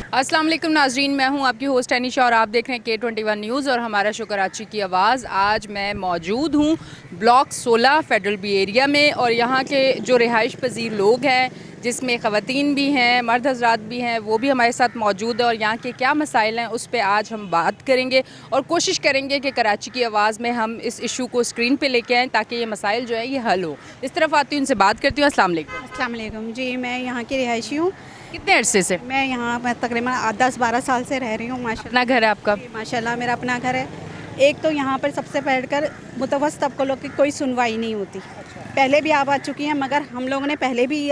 अस्सलाम वालेकुम नाजरीन, मैं हूं आपकी होस्ट अनीशा और आप देख रहे हैं K21 न्यूज़ और हमारा शो कराची की आवाज़। आज मैं मौजूद हूं ब्लॉक 16 फेडरल बी एरिया में और यहां के जो रिहाइश पजीर लोग हैं, जिसमें ख़वातीन भी हैं, मर्द हजरात भी हैं, वो भी हमारे साथ मौजूद है और यहाँ के क्या मसाइल हैं उस पर आज हम बात करेंगे और कोशिश करेंगे कि कराची की आवाज़ में हम इस इशू को स्क्रीन पे लेके आएँ ताकि ये मसाइल जो है ये हल हो। इस तरफ आती हूँ, उनसे बात करती हूँ। अस्सलाम वालेकुम। अस्सलाम वालेकुम जी, मैं यहाँ की रिहायशी हूँ। कितने अरसे से मैं यहाँ तकरीबन 10-12 साल से रह रही हूँ। अपना घर है आपका? माशाल्लाह मेरा अपना घर है। एक तो यहाँ पर सबसे पढ़कर मुतवस्सित तबके लोग की कोई सुनवाई नहीं होती। पहले भी आप आ चुकी हैं, मगर हम लोगों ने पहले भी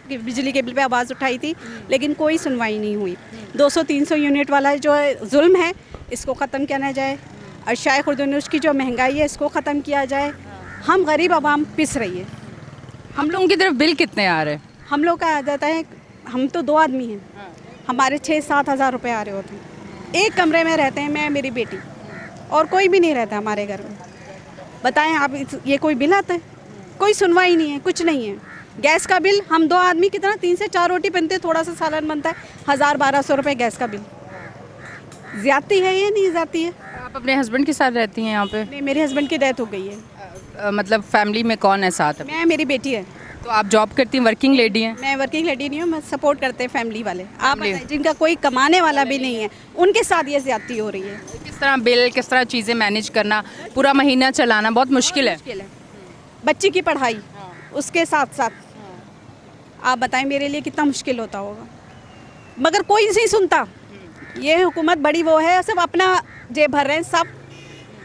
बिजली के बिल पे आवाज़ उठाई थी, लेकिन कोई सुनवाई नहीं हुई। 200-300 यूनिट वाला जो जुल्म है इसको ख़त्म किया जाए और शायख खुर्दनुश की जो महंगाई है इसको ख़त्म किया जाए। हम गरीब आवाम पिस रही है। हम लोगों की तरफ बिल कितने आ रहे हैं? हम लोग का आ जाता है, हम तो 2 आदमी हैं, हमारे 6-7 हज़ार रुपये आ रहे होते हैं। एक कमरे में रहते हैं, मैं मेरी बेटी, और कोई भी नहीं रहता हमारे घर में। बताएं आप, ये कोई बिल आता है? कोई सुनवाई नहीं है, कुछ नहीं है। गैस का बिल, हम 2 आदमी कितना 3 से 4 रोटी बनते हैं, थोड़ा सा सालन बनता है, 1000-1200 रुपये गैस का बिल। ज़्यादती है ये, नहीं ज़्यादती है? आप अपने हस्बैंड के साथ रहती हैं यहाँ पे? नहीं, मेरे हस्बैंड की डेथ हो गई है। मतलब फैमिली में कौन है साथ? मैं, मेरी बेटी है। तो आप जॉब करती हैं, वर्किंग लेडी हैं? मैं वर्किंग लेडी नहीं हूँ, मैं सपोर्ट करते हैं फैमिली वाले। आप बताएं, जिनका कोई कमाने वाला भी नहीं है, उनके साथ ये ज्यादती हो रही है। किस तरह बिल, किस तरह चीज़ें मैनेज करना, पूरा महीना चलाना बहुत मुश्किल है। बच्ची की पढ़ाई उसके साथ साथ, आप बताएं मेरे लिए कितना मुश्किल होता होगा, मगर कोई नहीं सुनता। ये हुकूमत बड़ी वो है, सब अपना जेब भर रहे हैं, सब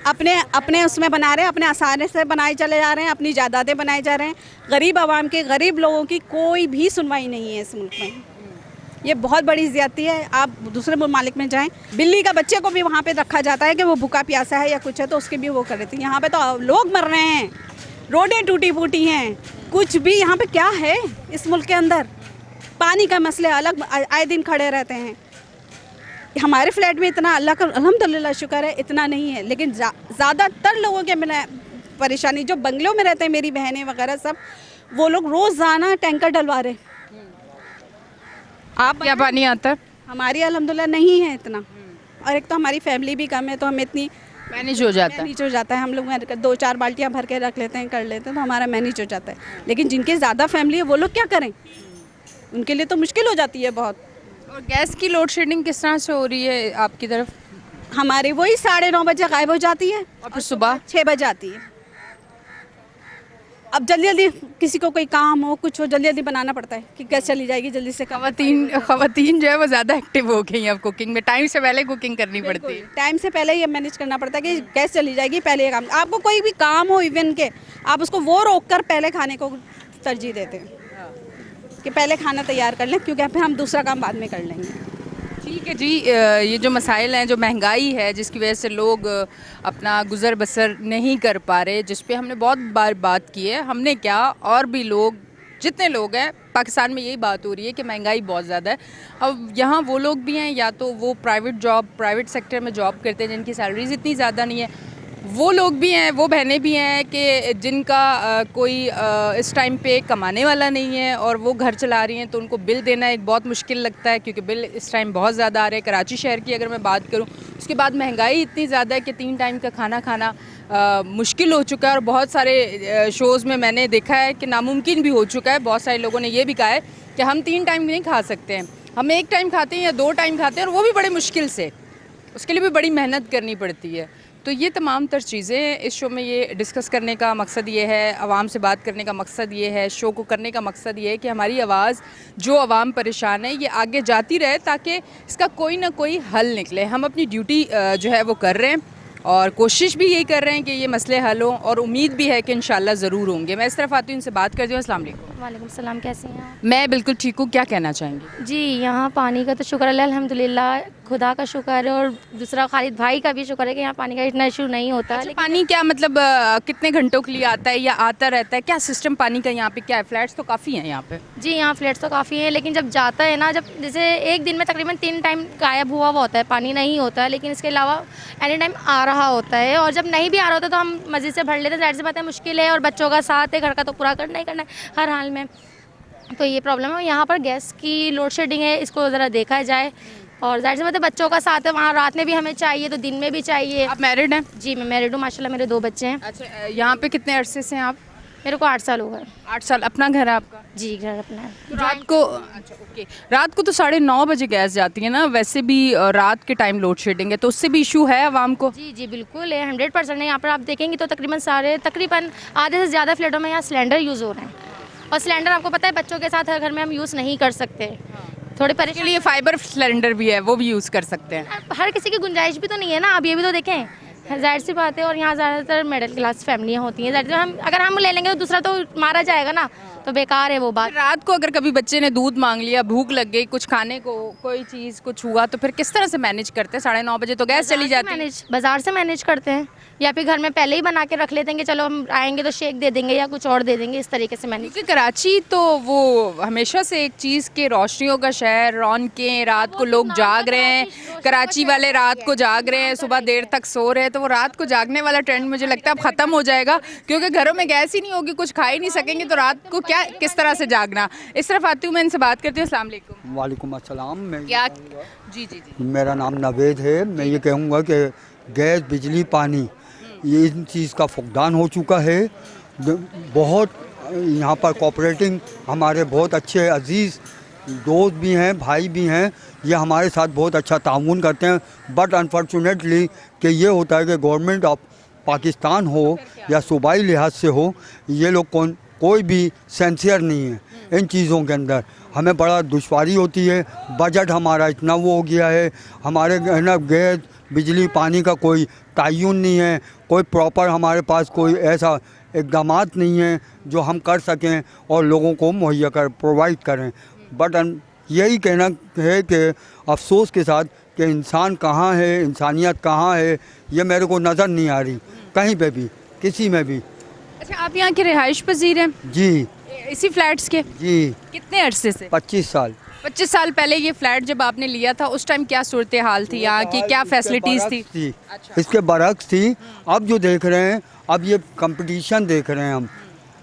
अपने अपने उसमें बना रहे हैं, अपने आसानी से बनाए चले जा रहे हैं, अपनी जायदादें बनाए जा रहे हैं। गरीब आवाम के, गरीब लोगों की कोई भी सुनवाई नहीं है इस मुल्क में। ये बहुत बड़ी ज़्यादती है। आप दूसरे ममालिक में जाएं, बिल्ली का बच्चे को भी वहाँ पे रखा जाता है कि वो भूखा प्यासा है या कुछ है तो उसके भी वो कर देती हैं। यहाँ पे तो लोग मर रहे हैं, रोडें टूटी फूटी हैं, कुछ भी यहाँ पे क्या है इस मुल्क के अंदर। पानी का मसले अलग आए दिन खड़े रहते हैं। हमारे फ्लैट में इतना, अल्लाह का अल्हम्दुलिल्लाह शुक्र है, इतना नहीं है, लेकिन ज़्यादातर लोगों के परेशानी जो बंगलों में रहते हैं, मेरी बहनें वगैरह सब, वो लोग रोज़ाना टैंकर डलवा रहे। आप क्या पानी आता है? हमारी अल्हम्दुलिल्लाह नहीं है इतना, और एक तो हमारी फैमिली भी कम है, तो हमें इतनी मैनेज हो जाता है। मैनेज हो जाता है। हम लोग 2-4 बाल्टियाँ भर के रख लेते हैं, कर लेते हैं, तो हमारा मैनेज हो जाता है। लेकिन जिनके ज़्यादा फैमिली है वो लोग क्या करें, उनके लिए तो मुश्किल हो जाती है बहुत। और गैस की लोड शेडिंग किस तरह से हो रही है आपकी तरफ? हमारी वही 9:30 बजे गायब हो जाती है और फिर सुबह 6 बजे आती है। अब जल्दी जल्दी किसी को कोई काम हो, कुछ हो, जल्दी जल्दी बनाना पड़ता है कि गैस चली जाएगी, जल्दी से। खवातीन जो है वो ज़्यादा एक्टिव हो गई हैं अब कुकिंग में, टाइम से पहले कुकिंग करनी पड़ती है। टाइम से पहले ये मैनेज करना पड़ता है कि गैस चली जाएगी, पहले ये काम। आपको कोई भी काम हो इवन के, आप उसको वो रोक कर पहले खाने को तरजीह देते हैं कि पहले खाना तैयार कर लें, क्योंकि फिर हम दूसरा काम बाद में कर लेंगे। ठीक है जी। ये जो मसाइल हैं, जो महंगाई है जिसकी वजह से लोग अपना गुज़र बसर नहीं कर पा रहे, जिस पे हमने बहुत बार बात की है, हमने क्या और भी लोग, जितने लोग हैं पाकिस्तान में, यही बात हो रही है कि महंगाई बहुत ज़्यादा है। अब यहाँ वो लोग भी हैं, या तो वो प्राइवेट सेक्टर में जॉब करते हैं जिनकी सैलरीज इतनी ज़्यादा नहीं है, वो लोग भी हैं, वो बहनें भी हैं कि जिनका कोई इस टाइम पे कमाने वाला नहीं है और वो घर चला रही हैं, तो उनको बिल देना एक बहुत मुश्किल लगता है क्योंकि बिल इस टाइम बहुत ज़्यादा आ रहे हैं। कराची शहर की अगर मैं बात करूं, उसके बाद महंगाई इतनी ज़्यादा है कि 3 टाइम का खाना खाना मुश्किल हो चुका है। और बहुत सारे शोज़ में मैंने देखा है कि नामुमकिन भी हो चुका है। बहुत सारे लोगों ने ये भी कहा है कि हम 3 टाइम नहीं खा सकते हैं, हम 1 टाइम खाते हैं या 2 टाइम खाते हैं, और वो भी बड़े मुश्किल से, उसके लिए भी बड़ी मेहनत करनी पड़ती है। तो ये तमाम तर चीज़ें इस शो में ये डिस्कस करने का मकसद ये है, आवाम से बात करने का मकसद ये है, शो को करने का मकसद ये है कि हमारी आवाज़, जो आवाम परेशान है, ये आगे जाती रहे ताकि इसका कोई ना कोई हल निकले। हम अपनी ड्यूटी जो है वो कर रहे हैं और कोशिश भी यही कर रहे हैं कि ये मसले हल हों, और उम्मीद भी है कि इंशाल्लाह ज़रूर होंगे। मैं इस तरफ आती हूँ, इनसे बात करती हूँ। अस्सलाम वालेकुम। वालेकुम सलाम, कैसे हैं आप? मैं बिल्कुल ठीक हूँ, क्या कहना चाहेंगी? जी, यहाँ पानी का तो शुक्र है अल्हम्दुलिल्लाह, खुदा का शुक्र है, और दूसरा खालिद भाई का भी शुक्र है कि यहाँ पानी का इतना इशू नहीं होता। अच्छा, पानी क्या मतलब कितने घंटों के लिए आता है या आता रहता है, क्या सिस्टम पानी का यहाँ पे क्या है? फ्लैट्स तो काफ़ी हैं यहाँ पे। जी, यहाँ फ्लैट्स तो काफ़ी हैं, लेकिन जब जाता है ना, जब जैसे एक दिन में तकरीबन 3 टाइम गायब हुआ होता है, पानी नहीं होता है, लेकिन इसके अलावा एनी टाइम आ रहा होता है। और जब नहीं भी आ रहा होता तो हम मस्जिद से भर लेते हैं, ज़ाहिर सी बात है मुश्किल है, और बच्चों का साथ है, घर का तो पूरा करना ही करना है हर हाल में। तो ये प्रॉब्लम है। यहाँ पर गैस की लोड शेडिंग है, इसको ज़रा देखा जाए और जाहिर सी बात है बच्चों का साथ है, वहाँ रात में भी हमें चाहिए तो दिन में भी चाहिए। आप मैरिड हैं? जी मैं मैरिड हूँ माशाल्लाह, मेरे 2 बच्चे हैं। अच्छा, यहाँ पे कितने अरसे से हैं आप? मेरे को 8 साल हो गए। 8 साल। अपना घर है आपका? जी घर अपना है। तो रात को, अच्छा ओके, रात को तो 9:30 बजे गैस जाती है ना, वैसे भी रात के टाइम लोड शेडिंग है, तो उससे भी इशू है आवाम को? जी जी बिल्कुल है, 100% है। यहाँ पर आप देखेंगे तो तकरीबन आधे से ज़्यादा फ्लैटों में यहाँ सिलेंडर यूज़ हो रहे हैं, और सिलेंडर आपको पता है बच्चों के साथ हर घर में हम यूज़ नहीं कर सकते। थोड़ी इसके परेशानी, लिए फाइबर सिलेंडर भी है, वो भी यूज़ कर सकते हैं। हर किसी की गुंजाइश भी तो नहीं है ना, आप ये भी तो देखें, जाहिर सी बात है। और यहाँ ज़्यादातर मिडिल क्लास फैमिलियाँ होती हैं, अगर हम ले लेंगे तो दूसरा तो मारा जाएगा ना, तो बेकार है वो बात। रात को अगर कभी बच्चे ने दूध मांग लिया, भूख लग गई, कुछ खाने को कोई चीज़ कुछ हुआ, तो फिर किस तरह से मैनेज करते हैं? 9:30 बजे तो गैस चली जाती है। बाजार से मैनेज करते हैं, या फिर घर में पहले ही बना के रख लेते हैं कि चलो हम आएंगे तो शेक दे देंगे या कुछ और दे देंगे, इस तरीके से मैनेज। क्योंकि कराची तो वो हमेशा से एक चीज़ के रोशनियों का शहर, रौनकें, रात को लोग जाग रहे हैं, कराची वाले रात को जाग रहे हैं, सुबह देर तक सो रहे हैं, तो वो रात को जागने वाला ट्रेंड मुझे लगता है अब ख़त्म हो जाएगा, क्योंकि घरों में गैस ही नहीं होगी, कुछ खा ही नहीं सकेंगे, तो रात को क्या किस तरह से जागना। इस तरफ आती हूँ, मैं इनसे बात करती हूँ। अस्सलाम वालेकुम। वालेकुम अस्सलाम। मैं क्या जी जी जी मेरा नाम नवेद है। मैं ये कहूँगा कि गैस, बिजली, पानी, ये इन चीज़ का फुकदान हो चुका है। बहुत यहाँ पर कोऑपरेटिंग हमारे बहुत अच्छे अजीज़ दोस्त भी हैं, भाई भी हैं, ये हमारे साथ बहुत अच्छा ताउन करते हैं। बट अनफॉर्चुनेटली कि ये होता है कि गवर्नमेंट ऑफ पाकिस्तान हो या सूबाई लिहाज से हो, ये लोग कोई भी सेंसियर नहीं है इन चीज़ों के अंदर। हमें बड़ा दुश्वारी होती है, बजट हमारा इतना वो हो गया है, हमारे ना गैस, बिजली, पानी का कोई तयन नहीं है, कोई प्रॉपर हमारे पास कोई ऐसा इक़दामात नहीं है जो हम कर सकें और लोगों को मुहैया प्रोवाइड करें। बट यही कहना है कि अफसोस के साथ कि इंसान कहाँ है, इंसानियत कहाँ है, ये मेरे को नज़र नहीं आ रही कहीं पे भी, किसी में भी। अच्छा, आप यहाँ के रिहाइश पजीर हैं? जी इसी फ्लैट्स के? जी। कितने अरसे से? 25 साल। 25 साल पहले ये फ्लैट जब आपने लिया था, उस टाइम क्या सूरत हाल थी यहाँ की, क्या फैसिलिटीज़ थी? अच्छा। इसके बरक्स थी। अब जो देख रहे हैं, अब ये कंपटीशन देख रहे हैं हम,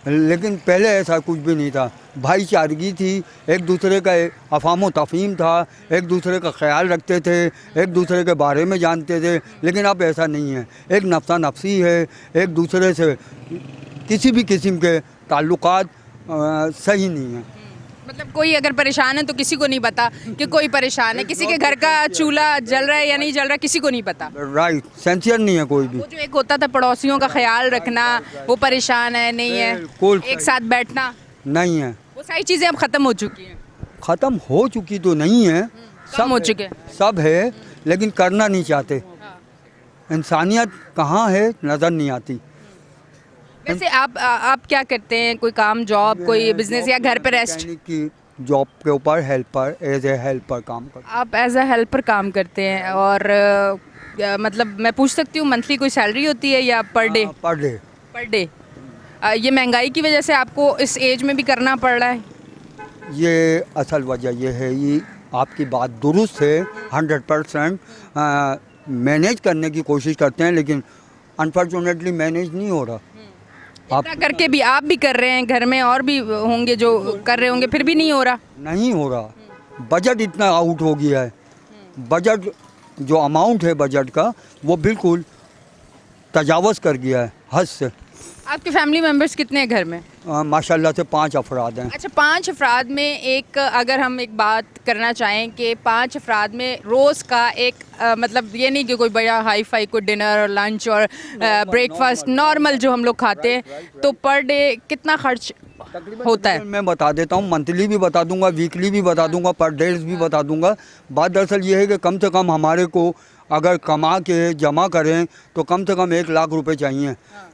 लेकिन पहले ऐसा कुछ भी नहीं था। भाईचारगी थी, एक दूसरे का अफ़ाम तफ़हीम था, एक दूसरे का ख्याल रखते थे, एक दूसरे के बारे में जानते थे। लेकिन अब ऐसा नहीं है, एक नफ्सा नफसी है, एक दूसरे से किसी भी किस्म के ताल्लुकात सही नहीं है। मतलब कोई अगर परेशान है तो किसी को नहीं पता कि कोई परेशान है, किसी के घर का चूल्हा जल रहा है या नहीं जल रहा, किसी को नहीं पता। राइट, सेंसियर नहीं है कोई भी। वो जो एक होता था पड़ोसियों का ख्याल रखना, वो परेशान है नहीं है, एक साथ बैठना नहीं है, वो सारी चीज़ें अब ख़त्म हो चुकी हैं। ख़त्म हो चुकी तो नहीं है, कम हो चुके हैं। सब है, लेकिन करना नहीं चाहते। इंसानियत कहाँ है, नज़र नहीं आती। वैसे आप क्या करते हैं? कोई काम, जॉब, कोई बिजनेस या घर पे रेस्ट? की जॉब के ऊपर हेल्पर, एज ए हेल्पर काम करते आप एज अ हेल्पर काम करते हैं, और मतलब मैं पूछ सकती हूँ मंथली कोई सैलरी होती है या per day? Per day. Per day. ये महंगाई की वजह से आपको इस एज में भी करना पड़ रहा है? ये असल वजह ये है, ये आपकी बात दुरुस्त है, 100% मैनेज करने की कोशिश करते हैं, लेकिन अनफॉर्चुनेटली मैनेज नहीं हो रहा। इतना करके भी आप भी कर रहे हैं, घर में और भी होंगे जो कर रहे होंगे, फिर भी नहीं हो रहा? नहीं हो रहा। बजट इतना आउट हो गया है, बजट जो अमाउंट है बजट का वो बिल्कुल तजावज़ कर गया है हद से। आपके फैमिली मेंबर्स कितने हैं घर में? माशाल्लाह से 5 अफराद हैं। अच्छा, 5 अफराद में एक, अगर हम एक बात करना चाहें कि 5 अफराद में रोज़ का एक मतलब ये नहीं कि कोई बड़ा हाई फाई कोई डिनर और लंच और ब्रेकफास्ट, नॉर्मल जो हम लोग खाते हैं, तो पर डे कितना खर्च होता है? मैं बता देता हूँ, मंथली भी बता दूंगा, वीकली भी बता दूंगा, पर डेज भी बता दूंगा। बात दरअसल ये है कि कम से कम हमारे को अगर कमा के जमा करें तो कम से कम 1 लाख रुपए चाहिए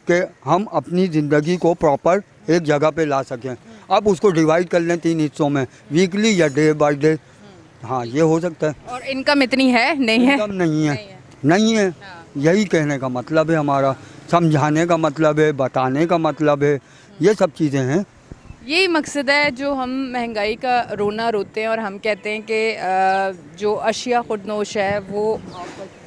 कि हम अपनी ज़िंदगी को प्रॉपर एक जगह पे ला सकें। अब उसको डिवाइड कर लें 3 हिस्सों में, वीकली या डे बाय डे। हाँ, ये हो सकता है। और इनकम इतनी है नहीं है? इनकम नहीं है। यही कहने का मतलब है हमारा, समझाने का मतलब है, बताने का मतलब है, ये सब चीज़ें हैं। यही मकसद है जो हम महंगाई का रोना रोते हैं, और हम कहते हैं कि जो अशिया खुदनोश है वो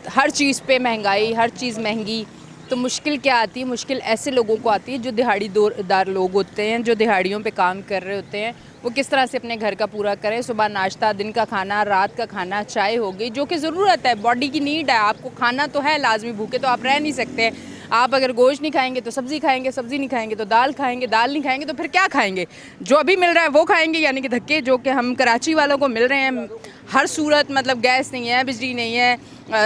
हर चीज़ पे महंगाई, हर चीज़ महंगी, तो मुश्किल क्या आती है? मुश्किल ऐसे लोगों को आती है जो दिहाड़ीदार लोग होते हैं, जो दिहाड़ियों पे काम कर रहे होते हैं। वो किस तरह से अपने घर का पूरा करें, सुबह नाश्ता, दिन का खाना, रात का खाना, चाय हो गई, जो कि ज़रूरत है, बॉडी की नीड है। आपको खाना तो है लाजमी, भूखे तो आप रह नहीं सकते। आप अगर गोश्त नहीं खाएंगे तो सब्ज़ी खाएंगे, सब्ज़ी नहीं खाएंगे तो दाल खाएंगे, दाल नहीं खाएंगे तो फिर क्या खाएंगे? जो अभी मिल रहा है वो खाएंगे, यानी कि धक्के जो कि हम कराची वालों को मिल रहे हैं हर सूरत। मतलब गैस नहीं है, बिजली नहीं है,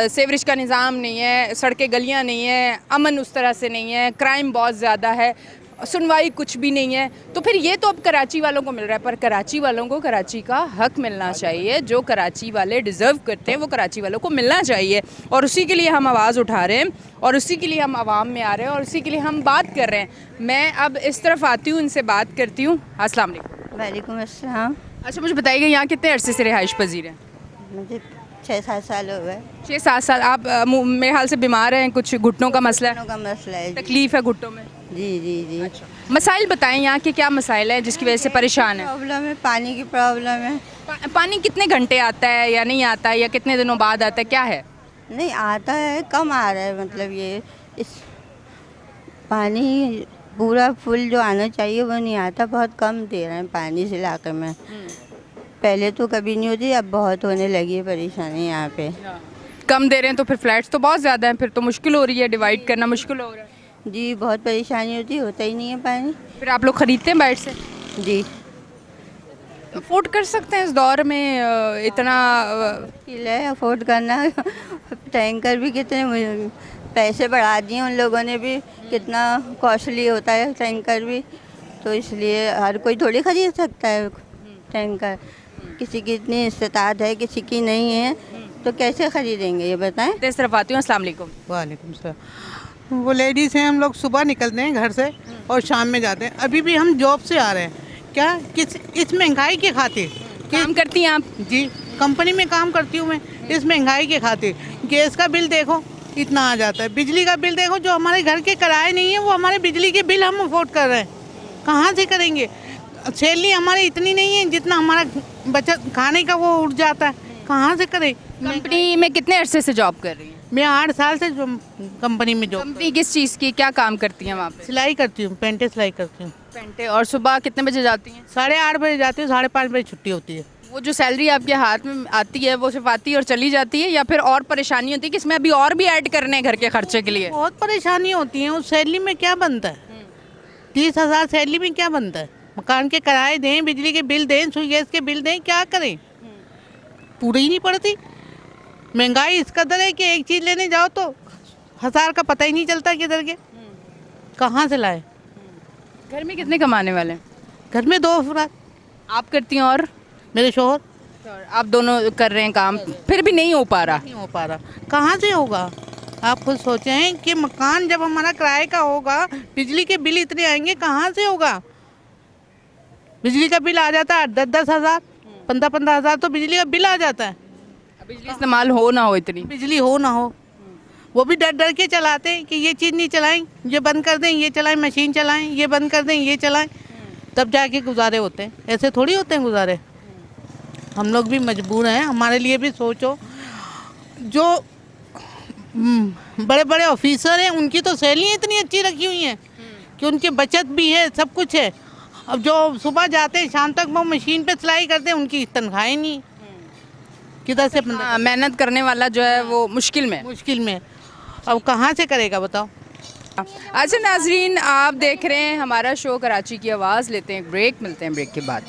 सेवरेज का निज़ाम नहीं है, सड़कें गलियां नहीं है, अमन उस तरह से नहीं है, क्राइम बहुत ज़्यादा है, सुनवाई कुछ भी नहीं है। तो फिर ये तो अब कराची वालों को मिल रहा है, पर कराची वालों को कराची का हक मिलना चाहिए। जो कराची वाले डिज़र्व करते हैं वो कराची वालों को मिलना चाहिए, और उसी के लिए हम आवाज़ उठा रहे हैं, और उसी के लिए हम आवाम में आ रहे हैं, और उसी के लिए हम बात कर रहे हैं। मैं अब इस तरफ आती हूँ, इनसे बात करती हूँ। अस्सलाम वालेकुम। वालेकुम अस्सलाम। अच्छा, मुझे बताइएगा यहाँ कितने अरसे से रिहाइश पजीर हैं? मुझे 6-7 साल हो गए। 6-7 साल। आप मेरे हाल से बीमार हैं, कुछ घुटनों का मसला है, घुटनों का मसला है जी। तकलीफ है घुटनों में? जी जी जी। मसाइल बताएं, यहाँ के क्या मसाइल है जिसकी वजह से परेशान है? प्रॉब्लम है, पानी की प्रॉब्लम है। पानी कितने घंटे आता है या नहीं आता है, या कितने दिनों बाद आता है, क्या है? नहीं आता है, कम आ रहा है। मतलब ये इस पानी पूरा फुल जो आना चाहिए वो नहीं आता, बहुत कम दे रहे हैं पानी इस इलाके में। पहले तो कभी नहीं होती, अब बहुत होने लगी है परेशानी यहाँ पे। कम दे रहे हैं तो फिर फ्लैट्स तो बहुत ज़्यादा हैं, फिर तो मुश्किल हो रही है, डिवाइड करना मुश्किल हो रहा है। जी बहुत परेशानी होती, होता ही नहीं है पानी। फिर आप लोग ख़रीदते हैं बाहर से? जी अफोर्ड कर सकते हैं इस दौर में इतना? मुश्किल है अफोर्ड करना। टैंकर भी कितने पैसे बढ़ा दिए उन लोगों ने भी, कितना कॉस्टली होता है टैंकर भी, तो इसलिए हर कोई थोड़ी खरीद सकता है टैंकर। किसी की इतनी इस्तात है, किसी की नहीं है, तो कैसे खरीदेंगे ये बताएं। इस तरफ आती हूँ। अस्सलाम वालेकुम। वालेकुम सलाम। वो लेडीज़ हैं, हम लोग सुबह निकलते हैं घर से और शाम में जाते हैं। अभी भी हम जॉब से आ रहे हैं, क्या किस इस महंगाई के खातिर। काम करती हैं आप? जी कंपनी में काम करती हूँ मैं। इस महंगाई के खातिर गैस का बिल देखो इतना आ जाता है, बिजली का बिल देखो, जो हमारे घर के किराए नहीं है वो हमारे बिजली के बिल हम अफोर्ड कर रहे हैं, कहाँ से करेंगे? सैलरी हमारी इतनी नहीं है जितना हमारा बचत खाने का वो उठ जाता है, कहाँ से करें? कंपनी में कितने अरसे से जॉब कर रही हैं? मैं 8 साल से कंपनी में जॉब। कंपनी किस चीज़ की, क्या काम करती हैं वहाँ पे? सिलाई करती हूँ, पेंटे सिलाई करती हूँ। पेंटे। और सुबह कितने बजे जाती हैं? 8:30 बजे जाती हूँ, 5:30 बजे छुट्टी होती है। वो जो सैलरी आपके हाथ में आती है वो सिर्फ आती है और चली जाती है, या फिर और परेशानी होती है कि इसमें अभी और भी ऐड करने हैं घर के खर्चे के लिए? बहुत परेशानी होती है। उस सैलरी में क्या बनता है? 30,000 सैलरी में क्या बनता है? मकान के किराए दें, बिजली के बिल दें, सुई गैस के बिल दें, क्या करें? पूरी ही नहीं पड़ती। महंगाई इस कदर है कि एक चीज़ लेने जाओ तो 1000 का पता ही नहीं चलता किधर के, कहाँ से लाए। घर में कितने कमाने वाले हैं? घर में 2 अफराद, आप करती हैं और मेरे शोहर। आप दोनों कर रहे हैं काम, फिर भी नहीं हो पा रहा? नहीं हो पा रहा, कहाँ से होगा? आप खुद सोचें कि मकान जब हमारा किराए का होगा, बिजली के बिल इतने आएंगे, कहाँ से होगा? बिजली का बिल आ जाता है 10-10 हज़ार, 15-15 हज़ार तो बिजली का बिल आ जाता है। बिजली इस्तेमाल हो ना हो इतनी, बिजली हो ना हो, वो भी डर डर के चलाते हैं कि ये चीज़ नहीं चलाएं, ये बंद कर दें, ये चलाएं, मशीन चलाएं, ये बंद कर दें, ये चलाएं, तब जाके गुजारे होते हैं। ऐसे थोड़ी होते हैं गुजारे। हम लोग भी मजबूर हैं, हमारे लिए भी सोचो। जो बड़े बड़े ऑफिसर हैं उनकी तो सैलरी इतनी अच्छी रखी हुई हैं कि उनकी बचत भी है, सब कुछ है। अब जो सुबह जाते हैं शाम तक वो मशीन पे सिलाई करते हैं, उनकी तनख्वाहें नहीं, किधर से मेहनत करने वाला जो है वो मुश्किल में। अब कहाँ से करेगा बताओ। अच्छा नाजरीन, आप देख रहे हैं हमारा शो कराची की आवाज़। लेते हैं ब्रेक, मिलते हैं ब्रेक के बाद।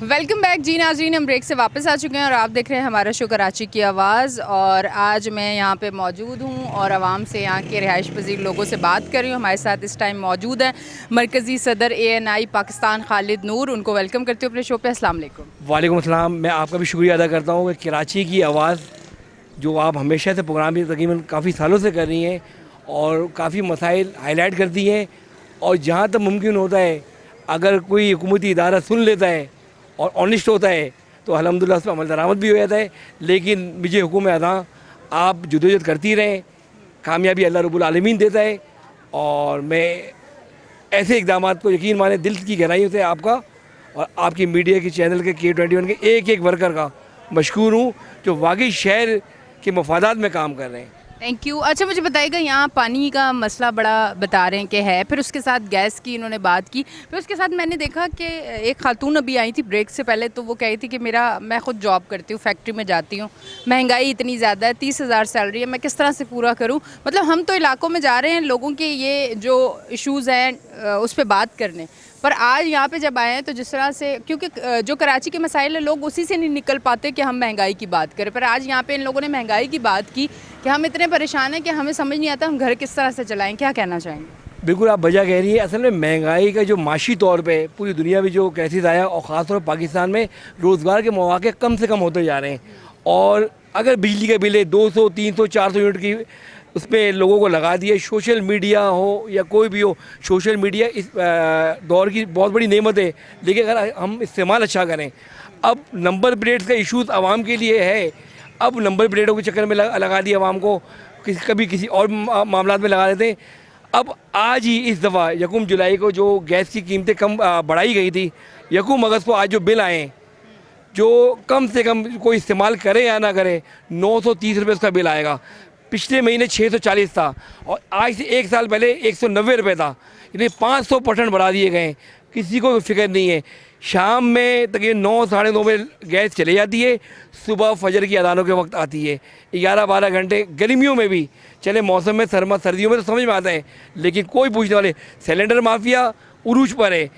वेलकम बैक जी नाज़रीन, हम ब्रेक से वापस आ चुके हैं और आप देख रहे हैं हमारा शो कराची की आवाज़। और आज मैं यहाँ पे मौजूद हूँ और आवाम से, यहाँ के रिहाइश पजीर लोगों से बात कर रही हूँ। हमारे साथ इस टाइम मौजूद हैं मरकज़ी सदर ANI पाकिस्तान खालिद नूर। उनको वेलकम करते हुए अपने शो पे। अस्सलाम वालेकुम। वालेकुम अस्सलाम। मैं आपका भी शुक्रिया अदा करता हूँ कि कराची की आवाज़ जो आप हमेशा से प्रोग्राम भी तकरीबन काफ़ी सालों से कर रही हैं और काफ़ी मसाइल हाईलाइट करती हैं, और जहाँ तक मुमकिन होता है अगर कोई हुकूमती इदारा सुन लेता है और ऑनेस्ट होता है तो अल्हम्दुलिल्लाह उस पर अमल दरामद भी हो जाता है। लेकिन मुझे हुक्म अदा आप जदोजहद करती रहें, कामयाबी अल्लाह रब्बुल आलमीन देता है। और मैं ऐसे इक़दाम को यकीन माने दिल की गहराइयों से आपका और आपकी मीडिया के चैनल के K21 के एक एक वर्कर का मशकूर हूँ जो वाकई शहर के मफादात में काम कर रहे हैं। Thank you. अच्छा, मुझे बताइएगा, यहाँ पानी का मसला बड़ा बता रहे हैं कि है, फिर उसके साथ गैस की इन्होंने बात की, फिर उसके साथ मैंने देखा कि एक खातून अभी आई थी ब्रेक से पहले, तो वो कही थी कि मैं ख़ुद जॉब करती हूँ, फैक्ट्री में जाती हूँ, महंगाई इतनी ज़्यादा है, 30,000 सैलरी है, मैं किस तरह से पूरा करूँ। मतलब हम तो इलाकों में जा रहे हैं लोगों के ये जो इशूज़ हैं उस पर बात करने, पर आज यहाँ पे जब आए हैं तो जिस तरह से, क्योंकि जो कराची के मसाइल है लोग उसी से नहीं निकल पाते कि हम महंगाई की बात करें, पर आज यहाँ पे इन लोगों ने महंगाई की बात की कि हम इतने परेशान हैं कि हमें समझ नहीं आता हम घर किस तरह से चलाएं। क्या कहना चाहेंगे? बिल्कुल आप वजह कह रही है। असल में महंगाई का जो माशी तौर पे पूरी दुनिया में जो क्राइसिस आया और ख़ास तौर पर पाकिस्तान में रोज़गार के मौके कम से कम होते जा रहे हैं। और अगर बिजली के बिल 200, 300, 400 यूनिट की उस पर लोगों को लगा दिए, सोशल मीडिया हो या कोई भी हो, सोशल मीडिया इस दौर की बहुत बड़ी नेमत है, लेकिन अगर हम इस्तेमाल अच्छा करें। अब नंबर प्लेट्स का इशूज़ आवाम के लिए है, अब नंबर प्लेटों के चक्कर में लगा दिया आवाम को, कभी किसी और मामला में लगा देते हैं। अब आज ही इस दफ़ा 1 जुलाई को जो गैस की कीमतें कम बढ़ाई गई थी, 1 अगस्त को आज जो बिल आए, जो कम से कम कोई इस्तेमाल करे या ना करे 930 रुपये उसका बिल आएगा। पिछले महीने 640 था और आज से 1 साल पहले 190 रुपये था, यानी 500% बढ़ा दिए गए। किसी को फिक्र नहीं है। शाम में तकरीबन 9, साढ़े 9 बजे गैस चले जाती है, सुबह फजर की अदानों के वक्त आती है, 11-12 घंटे। गर्मियों में भी चले, मौसम में सर्दियों में तो समझ में आता है, लेकिन कोई पूछने वाले, सिलेंडर माफिया उरूज पर है।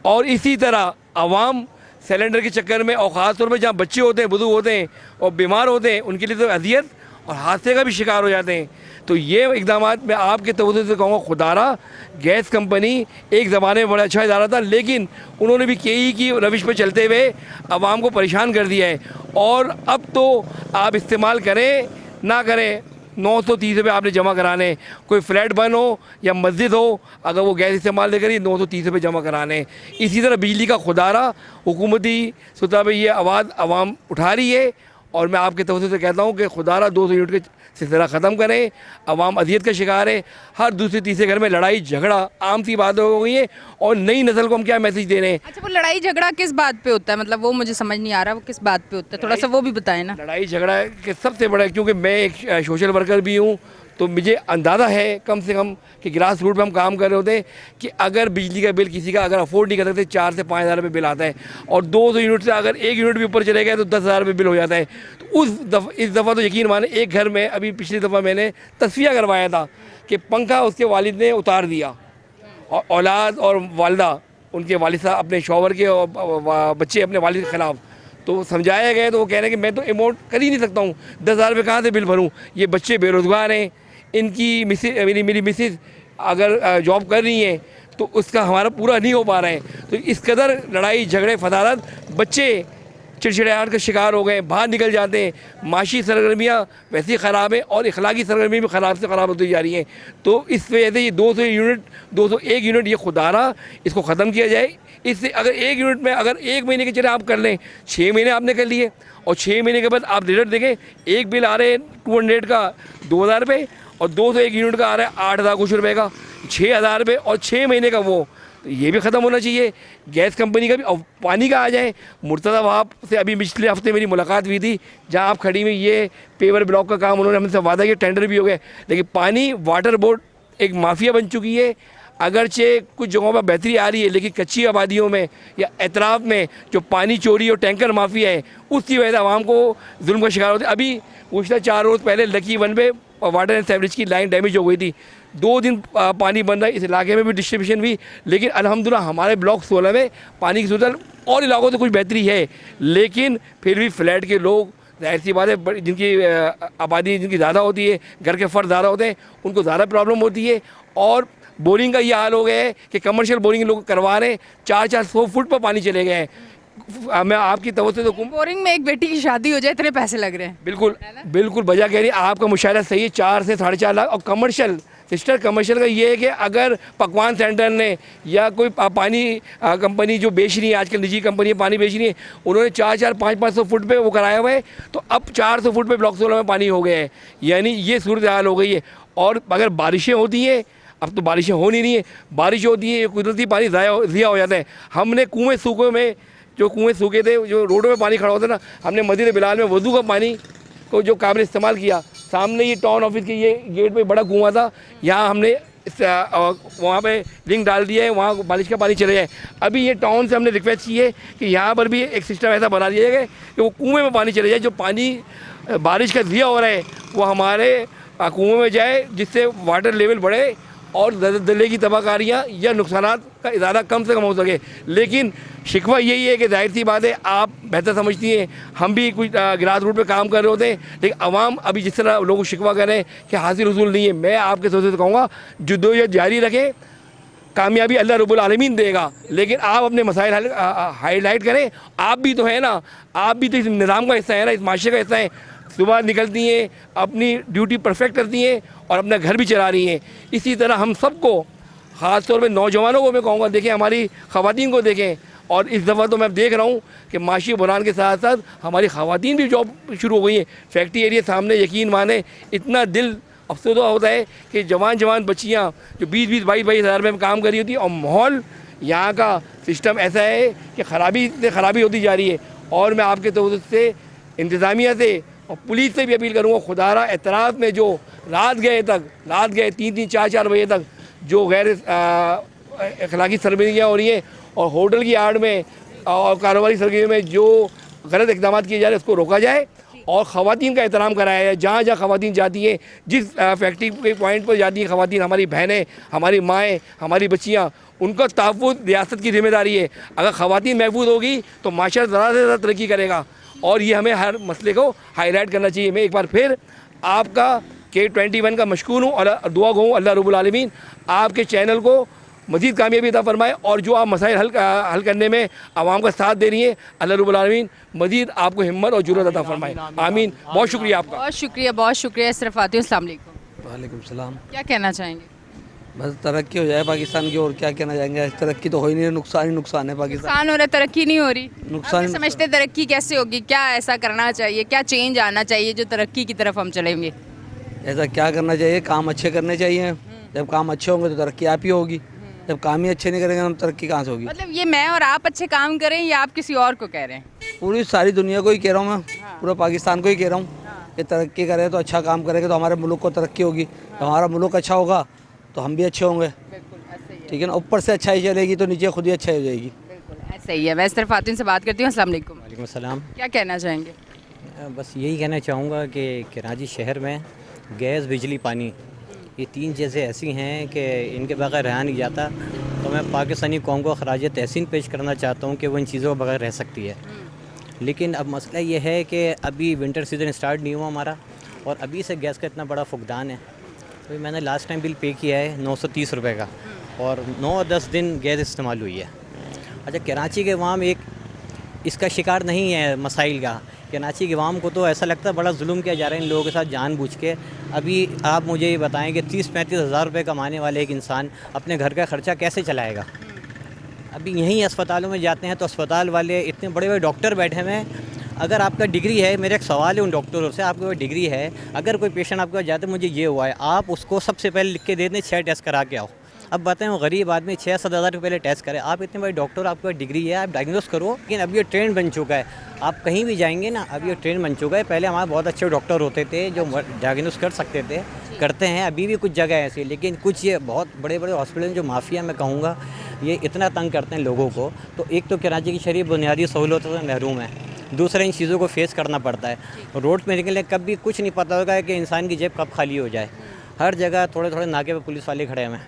और इसी तरह आवाम सिलेंडर के चक्कर में, और ख़ास तौर पर जहाँ बच्चे होते हैं, बुजुर्ग होते हैं और बीमार होते हैं, उनके लिए तो अजियत और हादसे का भी शिकार हो जाते हैं। तो ये इक़दाम मैं आपके तवज्जो से कहूँगा, खुदारा गैस कंपनी एक ज़माने में बड़ा अच्छा इदारा था, लेकिन उन्होंने भी KE की रविश पर चलते हुए आवाम को परेशान कर दिया है। और अब तो आप इस्तेमाल करें ना करें, 930 रुपये आपने जमा कराने। कोई फ्लैट बन हो या मस्जिद हो, अगर वो गैस इस्तेमाल नहीं करी 930 रुपये जमा कराने। इसी तरह बिजली का खुदारा हुकूमती सतह पर ये आवाज़ आवाम उठा रही है, और मैं आपके तवज्जो से कहता हूँ कि खुदारा 200 यूनिट के सिलसिला ख़त्म करें। आवाम अजियत का शिकार है, हर दूसरे तीसरे घर में लड़ाई झगड़ा आम सी बात हो गई है। और नई नस्ल को हम क्या मैसेज दे रहे हैं? अच्छा, वो लड़ाई झगड़ा किस बात पे होता है? मतलब वो मुझे समझ नहीं आ रहा, वो किस बात पे होता है, थोड़ा सा वो भी बताएं ना। लड़ाई झगड़ा के सबसे बड़ा, क्योंकि मैं एक सोशल वर्कर भी हूँ, तो मुझे अंदाज़ा है कम से कम कि ग्रास रूट पे हम काम कर रहे होते हैं कि अगर बिजली का बिल किसी का अगर अफोर्ड नहीं कर सकते, 4 से 5 हज़ार रुपये बिल आता है, और 200 यूनिट से अगर 1 यूनिट भी ऊपर चले गए तो 10,000 रुपये बिल हो जाता है। तो इस दफ़ा तो यकीन माने, एक घर में अभी पिछली दफ़ा मैंने तस्फिया करवाया था कि पंखा उसके वालिद ने उतार दिया, और औलाद और वालदा, उनके वालिद साहब अपने शौहर के और बच्चे अपने वालिद के ख़िलाफ़, तो समझाया गया तो वो कह रहे हैं कि मैं तो अमाउंट कर ही नहीं सकता हूँ, 10,000 रुपये कहाँ से बिल भरूँ। ये बच्चे बेरोज़गार हैं, इनकी मेरी मिसेज अगर जॉब कर रही हैं तो उसका हमारा पूरा नहीं हो पा रहा है। तो इस कदर लड़ाई झगड़े फसाद, बच्चे चिड़चिड़ाहट का शिकार हो गए, बाहर निकल जाते हैं। माशी सरगर्मियाँ वैसे ही ख़राब हैं और इखलाकी सरगर्मी भी ख़राब से ख़राब होती जा रही हैं। तो इस वजह से ये 201 यूनिट ये खुदारा, इसको ख़त्म किया जाए। इससे अगर 1 यूनिट में अगर 1 महीने के चले आप कर लें, 6 महीने आपने कर लिए, और 6 महीने के बाद आप रिजल्ट देखें, एक बिल आ रहे हैं 200 का 2,000 रुपये, और 201 यूनिट का आ रहा है 8,000 कुछ रुपये का, 6,000 रुपये, और 6 महीने का वो। तो ये भी ख़त्म होना चाहिए। गैस कंपनी का भी, और पानी का आ जाए। मुर्तज़ा वहाँ से अभी पिछले हफ्ते मेरी मुलाकात हुई थी, जहाँ आप खड़ी हुई, ये पेवर ब्लॉक का काम उन्होंने हमसे वादा किया, टेंडर भी हो गए, लेकिन पानी वाटर बोर्ड एक माफिया बन चुकी है। अगरचे कुछ जगहों पर बेहतरी आ रही है, लेकिन कच्ची आबादियों में या एतराफ़ में जो पानी चोरी और टैंकर माफिया है, उसकी वजह से आवाम को जुल्म का शिकार होते हैं। अभी पिछले 4 रोज़ पहले लकी 1 पे वाटर एंड सीवरेज की लाइन डैमेज हो गई थी। 2 दिन पानी बन रहा है, इस इलाके में भी डिस्ट्रीब्यूशन भी, लेकिन अल्हम्दुलिल्लाह हमारे ब्लॉक 16 में पानी की सूरत और इलाकों से कुछ बेहतरी है, लेकिन फिर भी फ्लैट के लोग जाहिर सी बात है जिनकी आबादी जिनकी ज़्यादा होती है, घर के फर्द ज़्यादा होते हैं, उनको ज़्यादा प्रॉब्लम होती है। और बोरिंग का ये हाल हो गया है कि कमर्शियल बोरिंग लोग करवा रहे हैं, 400 फुट पर पानी चले गए हैं। मैं आपकी तवज्जो तो बोरिंग में एक बेटी की शादी हो जाए इतने पैसे लग रहे हैं। बिल्कुल बिल्कुल बजा कह रही है, आपका मुशायरा सही है, 4 से 4.5 लाख। और कमर्शियल सिस्टर कमर्शियल का ये है कि अगर पकवान सेंटर ने या कोई पानी कंपनी जो बेच रही है, आजकल निजी कंपनी पानी बेच रही है, उन्होंने 400, 500 फुट पे वो कराया हुआ है, तो अब 400 फुट पे ब्लॉक 16 में पानी हो गया है। यानी ये सूरत हाल हो गई है। और अगर बारिशें होती हैं, अब तो बारिशें हो नहीं रही हैं, बारिश होती है कुदरती पानी ज़िया हो जाता है। हमने कुएँ सूखे में जो कुएँ सूखे थे, जो रोडों में पानी खड़ा होता ना, हमने मस्जिद बिलाल में वज़ू का पानी को जो काबिल इस्तेमाल किया। सामने ये टाउन ऑफिस के ये गेट पे बड़ा कुआँ था, यहाँ हमने वहाँ पे लिंक डाल दिया है, वहाँ बारिश का पानी चले जाए। अभी ये टाउन से हमने रिक्वेस्ट की है कि यहाँ पर भी एक सिस्टम ऐसा बना दिया जाए कि वो कुएँ में पानी चले जाए, जो पानी बारिश का ज़िया हो रहा है वो हमारे कुएँ में जाए, जिससे वाटर लेवल बढ़े और दलदले की तबाहकारियाँ या नुकसानात का इजारा कम से कम हो सके। लेकिन शिकवा यही है कि जाहिर सी बात है, आप बेहतर समझती हैं, हम भी कुछ ग्रास रूट पे काम कर रहे होते हैं, लेकिन आवाम अभी जिस तरह लोग शिकवा कर रहे हैं कि हासिल रसूल नहीं है, मैं आपके सोच से कहूँगा जद्दोजहद जारी रखें, कामयाबी अल्लाह रब्बुल आलमीन देगा। लेकिन आप अपने मसाइल हाईलाइट करें, आप भी तो है ना, आप भी तो इस निज़ाम का हिस्सा है ना, इस माशरे का हिस्सा है। सुबह निकलती हैं, अपनी ड्यूटी परफेक्ट करती हैं और अपना घर भी चला रही हैं। इसी तरह हम सबको, ख़ास तौर पे नौजवानों को मैं कहूँगा, देखें हमारी ख़वातीन को देखें। और इस दफ़ा तो मैं देख रहा हूँ कि माशी बुरान के साथ साथ हमारी ख़वातीन भी जॉब शुरू हो गई हैं फैक्ट्री एरिया सामने। यकीन माने इतना दिल अफसोदा होता है कि जवान बच्चियाँ जो 20-20, 22-22 हज़ार में काम कर रही होती, और माहौल यहाँ का सिस्टम ऐसा है कि ख़राबी होती जा रही है। और मैं आपके तवज्जो से इंतज़ामिया से और पुलिस से भी अपील करूँगा, खुदारा एतराफ़ में जो रात गए 3-3, 4-4 बजे तक जो गैर अखलाकी सरगर्मियाँ हो रही हैं, और होटल की आड़ में और कारोबारी सरगर्मी में जो गलत इक़दाम किए जा रहे हैं उसको रोका जाए और ख़वातीन का एहतराम कराया जाए। जहाँ जहाँ ख़वातीन जाती हैं, जिस फैक्ट्री के पॉइंट पर जाती हैं ख़वातीन, हमारी बहनें, हमारी माएँ, हमारी बच्चियाँ, उनका तहफ़्फ़ुज़ रियासत की जिम्मेदारी है। अगर ख़वातीन महफूज होगी तो माशरा ज़्यादा से ज़्यादा तरक्की करेगा, और ये हमें हर मसले को हाईलाइट करना चाहिए। मैं एक बार फिर आपका K21 का मशकूर हूँ और दुआ गो अल्लाह रब्बुल आलमीन आपके चैनल को मज़ीद कामयाबी अता फरमाए, और जो आप मसाइल हल करने में आवाम का साथ दे रही हैं, अल्लाह रब्बुल आलमीन मज़ीद आपको हिम्मत और जुर्रत अता फरमाए। आमीन। बहुत शुक्रिया आपका। बहुत शुक्रिया इशरफ़ आती हूँ। अस्सलाम वालेकुम। वालेकुम सलाम। क्या कहना चाहेंगे? बस तरक्की हो जाए पाकिस्तान की, और क्या कहना चाहेंगे। तरक्की तो हो ही नहीं, नुकसान ही नुकसान है पाकिस्तान। नुकसान हो रहा है, तरक्की नहीं हो रही। नुकसान आप समझते तरक्की कैसे होगी? क्या ऐसा करना चाहिए, क्या चेंज आना चाहिए जो तरक्की की तरफ हम चलेंगे? ऐसा क्या करना चाहिए, काम अच्छे करने चाहिए। जब काम अच्छे होंगे तो तरक्की आप ही होगी, जब काम ही अच्छे नहीं करेंगे तो तरक्की कहाँ से होगी। मतलब ये मैं और आप अच्छे काम करें या आप किसी और को कह रहे हैं? पूरी सारी दुनिया को ही कह रहा हूँ मैं, पूरा पाकिस्तान को ही कह रहा हूँ कि तरक्की करे तो अच्छा काम करेंगे तो हमारे मुल्क को तरक्की होगी। तो हमारा मुल्क अच्छा होगा तो हम भी अच्छे होंगे, ठीक है ना। ऊपर से अच्छाई चलेगी तो नीचे खुद ही अच्छाई हो जाएगी। ऐसा ही है। मैं सिर्फ फातिन से बात करती हूँ। अस्सलाम वालेकुम। वालेकुम सलाम। क्या कहना चाहेंगे? बस यही कहना चाहूँगा कि कराची शहर में गैस, बिजली, पानी, ये 3 चीज़ें ऐसी हैं कि इनके बगैर रहा नहीं जाता। तो मैं पाकिस्तानी कौम को खराज तहसीन पेश करना चाहता हूँ कि वो इन चीज़ों के बगैर रह सकती है। लेकिन अब मसला ये है कि अभी विंटर सीज़न स्टार्ट नहीं हुआ हमारा, और अभी से गैस का इतना बड़ा फुकदान है। तो मैंने लास्ट टाइम बिल पे किया है 930 रुपये का, और 9-10 दिन गैस इस्तेमाल हुई है। अच्छा, कराची के अवाम एक इसका शिकार नहीं है मसाइल का। कराची के अवाम को तो ऐसा लगता है बड़ा जुल्म किया जा रहा है इन लोगों के साथ जानबूझ के। अभी आप मुझे ये बताएं कि 30-35 हज़ार रुपये कमाने वाले एक इंसान अपने घर का ख़र्चा कैसे चलाएगा। अभी यहीं अस्पतालों में जाते हैं तो अस्पताल वाले इतने बड़े बड़े डॉक्टर बैठे हुए हैं। अगर आपका डिग्री है, मेरा एक सवाल है उन डॉक्टरों से, आपके पास डिग्री है, अगर कोई पेशेंट आपके पास जाते मुझे ये हुआ है, आप उसको सबसे पहले लिख के दे दें 6 टेस्ट करा के आओ। अब बताएं वो गरीब आदमी 6-7 हज़ार रुपये पहले टेस्ट करे। आप इतने बड़े डॉक्टर, आपके पास डिग्री है, आप डायग्नोस करो। लेकिन अब ये ट्रेंड बन चुका है, आप कहीं भी जाएंगे ना, अब ये ट्रेंड बन चुका है। पहले हमारे बहुत अच्छे डॉक्टर होते थे जो डायग्नोस कर सकते थे, करते हैं अभी भी कुछ जगह ऐसी। लेकिन कुछ ये बहुत बड़े बड़े हॉस्पिटल जो माफिया मैं कहूँगा, ये इतना तंग करते हैं लोगों को। तो एक तो कराची की शरीफ बुनियादी सहूलतों से महरूम है, दूसरा इन चीज़ों को फेस करना पड़ता है। रोड पे निकलने कभी कुछ नहीं पता होगा कि इंसान की जेब कब खाली हो जाए। हर जगह थोड़े थोड़े नाके पे पुलिस वाले खड़े हुए हैं,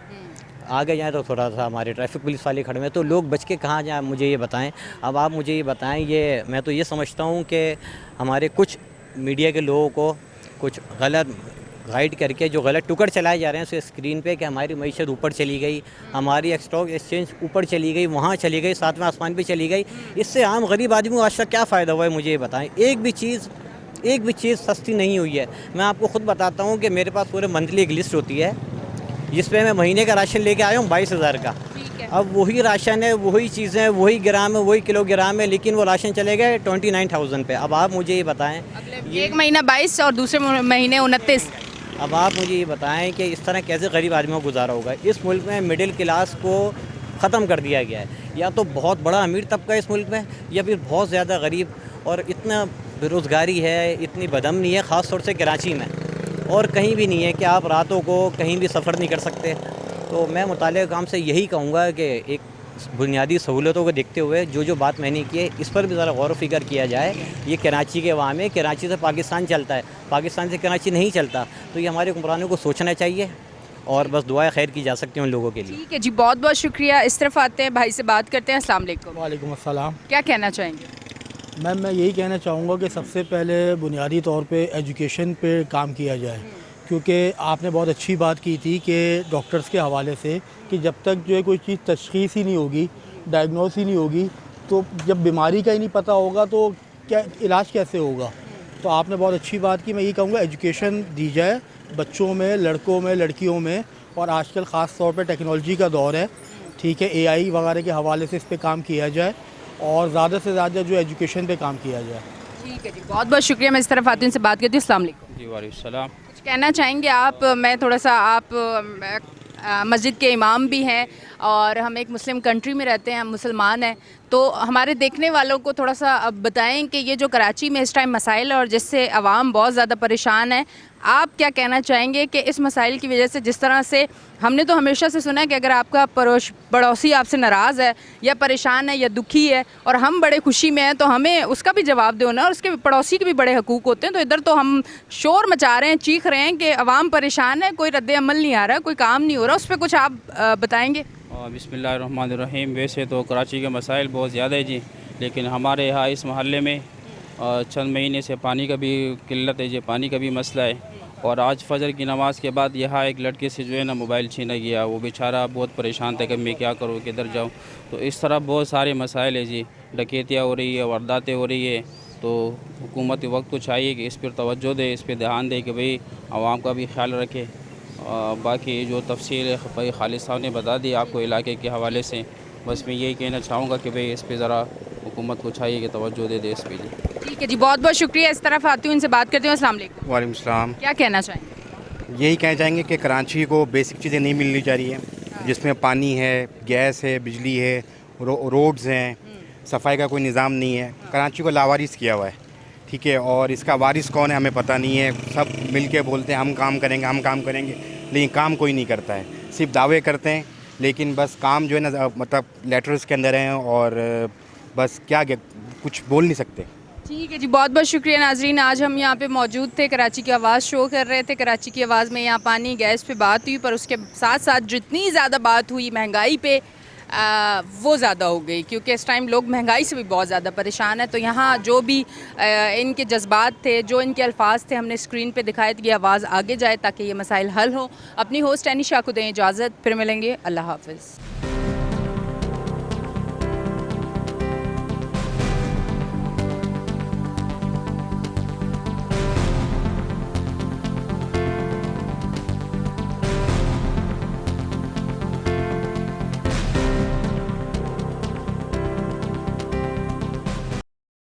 आगे जाएँ तो थोड़ा सा हमारे ट्रैफिक पुलिस वाले खड़े हुए हैं, तो लोग बच के कहाँ जाएँ मुझे ये बताएं। अब आप मुझे ये बताएं, ये मैं तो ये समझता हूँ कि हमारे कुछ मीडिया के लोगों को कुछ गलत गाइड करके जो गलत टुकड़ चलाए जा रहे हैं उस स्क्रीन पे कि हमारी मईशत ऊपर चली गई, हमारी स्टॉक एक्सचेंज ऊपर चली गई, वहाँ चली गई, सातवें आसमान पे चली गई। इससे आम गरीब आदमी को आज तक क्या फ़ायदा हुआ है मुझे ये बताएं। एक भी चीज़ सस्ती नहीं हुई है। मैं आपको ख़ुद बताता हूँ कि मेरे पास पूरे मंथली एक लिस्ट होती है जिस पे मैं महीने का राशन लेके आया हूँ 22,000 का। अब वही राशन है, वही चीज़ें हैं, वही ग्राम है, वही किलोग्राम है, लेकिन वो राशन चले गए 29,000 पे। अब आप मुझे ये बताएं, एक महीना 22 और दूसरे महीने 29। अब आप मुझे ये बताएं कि इस तरह कैसे गरीब आदमियों को गुजारा होगा। इस मुल्क में मिडिल क्लास को ख़त्म कर दिया गया है। या तो बहुत बड़ा अमीर तबका इस मुल्क में, या फिर बहुत ज़्यादा गरीब। और इतना बेरोज़गारी है, इतनी बदअमनी है, ख़ास तौर से कराची में, और कहीं भी नहीं है कि आप रातों को कहीं भी सफ़र नहीं कर सकते। तो मैं मुताल्लिक़ काम से यही कहूँगा कि एक बुनियादी सहूलतों को देखते हुए जो बात मैंने की है इस पर भी ज़रा गौर व फिक्र किया जाए। ये कराची के अवाम है, कराची से पाकिस्तान चलता है, पाकिस्तान से कराची नहीं चलता। तो ये हमारे हुक्मरानों को सोचना चाहिए और बस दुआ खैर की जा सकती है उन लोगों के लिए। ठीक है जी, बहुत बहुत शुक्रिया। इस तरफ आते हैं, भाई से बात करते हैं। अस्सलाम वालेकुम। वालेकुम अस्सलाम। क्या कहना चाहेंगे? मैम मैं यही कहना चाहूँगा कि सबसे पहले बुनियादी तौर पे एजुकेशन पे काम किया जाए, क्योंकि आपने बहुत अच्छी बात की थी कि डॉक्टर्स के हवाले से कि जब तक जो है कोई चीज़ तशख़ीस ही नहीं होगी, डायग्नोस ही नहीं होगी, तो जब बीमारी का ही नहीं पता होगा तो क्या इलाज कैसे होगा। तो आपने बहुत अच्छी बात की। मैं यही कहूँगा एजुकेशन दी जाए बच्चों में, लड़कों में, लड़कियों में। और आजकल ख़ास तौर पे टेक्नोलॉजी का दौर है, ठीक है, AI वगैरह के हवाले से इस पर काम किया जाए और ज़्यादा से ज़्यादा जो एजुकेशन पे काम किया जाए। ठीक है जी, बहुत बहुत शुक्रिया। मैं इस तरफ आती हूँ, इनसे बात करती हूँ। अस्सलाम वालेकुम जी। वालेकुम सलाम। कुछ कहना चाहेंगे आप? मैं थोड़ा सा आप मस्जिद के इमाम भी हैं और हम एक मुस्लिम कंट्री में रहते हैं, हम मुसलमान हैं, तो हमारे देखने वालों को थोड़ा सा अब बताएं कि ये जो कराची में इस टाइम मसाइल और जिससे आवाम बहुत ज़्यादा परेशान है, आप क्या कहना चाहेंगे कि इस मसाइल की वजह से, जिस तरह से हमने तो हमेशा से सुना है कि अगर आपका पड़ोसी आपसे नाराज़ है या परेशान है या दुखी है और हम बड़े खुशी में हैं तो हमें उसका भी जवाब देना और उसके पड़ोसी के भी बड़े हकूक़ होते हैं। तो इधर तो हम शोर मचा रहे हैं, चीख रहे हैं कि अवाम परेशान है, कोई रद्द अमल नहीं आ रहा, कोई काम नहीं हो रहा, उस पर कुछ आप बताएँगे? बिस्मिल्लाहिर्रहमानिर्रहीम। वैसे तो कराची के मसाइल बहुत ज़्यादा है जी, लेकिन हमारे यहाँ इस महल्ले में चंद महीने से पानी का भी किल्लत है जी, पानी का भी मसला है। और आज फजर की नमाज़ के बाद यहाँ एक लड़के से जो है ना मोबाइल छीना गया, वो बेचारा बहुत परेशान था कि मैं क्या करूँ, किधर जाऊँ। तो इस तरह बहुत सारे मसाइल है जी, डकैतियाँ हो रही है, वारदातें हो रही है। तो हुकूमत वक्त को चाहिए कि इस पर तवज्जो दे, इस पर ध्यान दे कि भाई आवाम का भी ख्याल रखे। बाकी जो तफसील भाई खालिद साहब ने बता दी आपको इलाके के हवाले से, बस मैं यही कहना चाहूँगा कि भाई इस पर ज़रा हुकूमत को चाहिए कि तवज्जो दे इस पर। ठीक है जी, बहुत बहुत शुक्रिया। इस तरफ आती हूँ, इनसे बात करती हूँ। अस्सलाम वालेकुम। वालेकुम सलाम। क्या कहना चाहेंगे? यही कहना चाहेंगे कि कराची को बेसिक चीज़ें नहीं मिलनी चाहिए, जिसमें पानी है, गैस है, बिजली है, रोड्स हैं, सफाई का कोई निज़ाम नहीं है। कराची को लावारिस किया हुआ है, ठीक है, और इसका वारिस कौन है हमें पता नहीं है। सब मिल के बोलते हैं हम काम करेंगे, हम काम करेंगे, लेकिन काम कोई नहीं करता है, सिर्फ दावे करते हैं, लेकिन बस काम जो है ना मतलब लेटर्स के अंदर हैं और बस क्या कुछ बोल नहीं सकते। ठीक है जी, बहुत बहुत शुक्रिया नाजरीन। आज हम यहाँ पे मौजूद थे, कराची की आवाज़ शो कर रहे थे। कराची की आवाज़ में यहाँ पानी, गैस पे बात हुई, पर उसके साथ साथ जितनी ज़्यादा बात हुई महंगाई पे, वो ज़्यादा हो गई, क्योंकि इस टाइम लोग महंगाई से भी बहुत ज़्यादा परेशान है। तो यहाँ जो भी इनके जज्बात थे, जो इनके अल्फाज थे, हमने स्क्रीन पे दिखाए कि आवाज़ आगे जाए ताकि ये मसाइल हल हो। अपनी होस्ट एनिशा को दें इजाज़त, फिर मिलेंगे। अल्लाह हाफ़िज़।